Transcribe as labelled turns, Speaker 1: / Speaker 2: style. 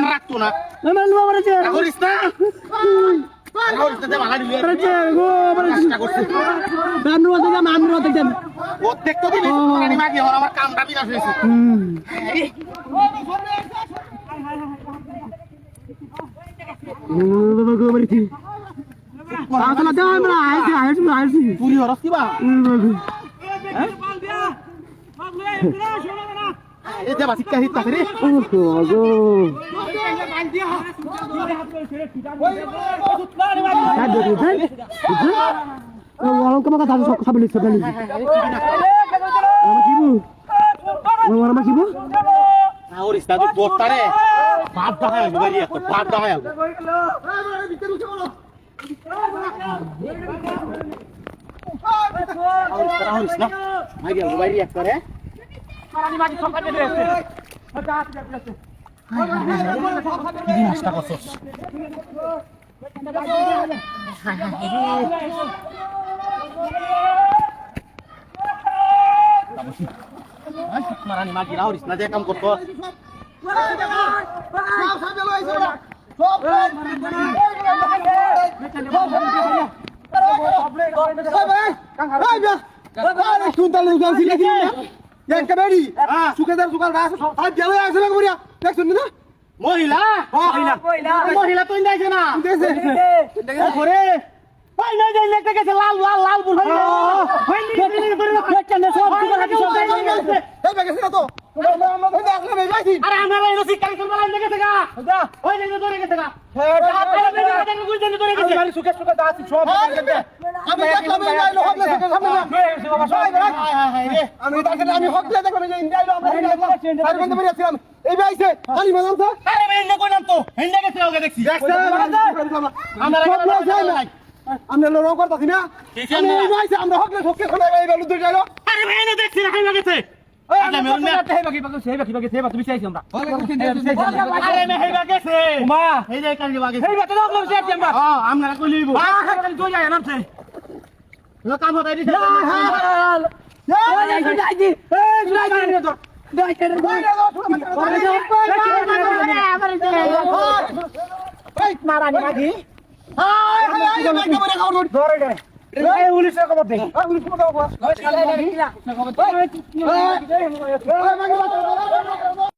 Speaker 1: রাখতো না আমার কামটা বিনাশ হয়েছে পুরি হরস কিবা এটা বাসিকা হিট থাকে রে marani magi lauris na dia kam kotor মহিলা মহিলা তো ইন্দাইছে না ঘরে ভাই নাই যাই লেখতে গেছে লাল লাল লাল বুল হই এই গেছে না তো আরে আমরা এই রসি কাল করব লাইন গেছে গা ওই যে ধরে গেছে গা আমি সুকে সুকে দাছি সব আমি দেখলাম এই লাইন হকলে সুকে সামনে আমি তাকে আমি হকলে দেখলাম এই ইন্ডিয়াইলো আমরা আর বন্ধ করে আছিলাম এই ভাইছে খালি মানাম তো আরে ভাই ইন্ডিয়া কই নাম তো ইন্ডিয়া গেছে ওকে দেখছি আমরা যাই আমরা লড়াই করতেছি না এই ভাইছে আমরা হকলে ঠকে খোলা এই বেলু দুই গেল আরে ভাই না দেখছি না খাইবা গেছে আরে মেরুন না হেবা তুমি চাইছি আমরা আরে মে হেবা গেছে মা এই যে কান দিবা গেছে হেবা তো লোক চাইছি আমরা আমরা কই লইব খালি তো যায় নামছে লো কাম হতাই দিছে মারানি মাগি পুলিশের খবর দে পুলিশ খবর দাও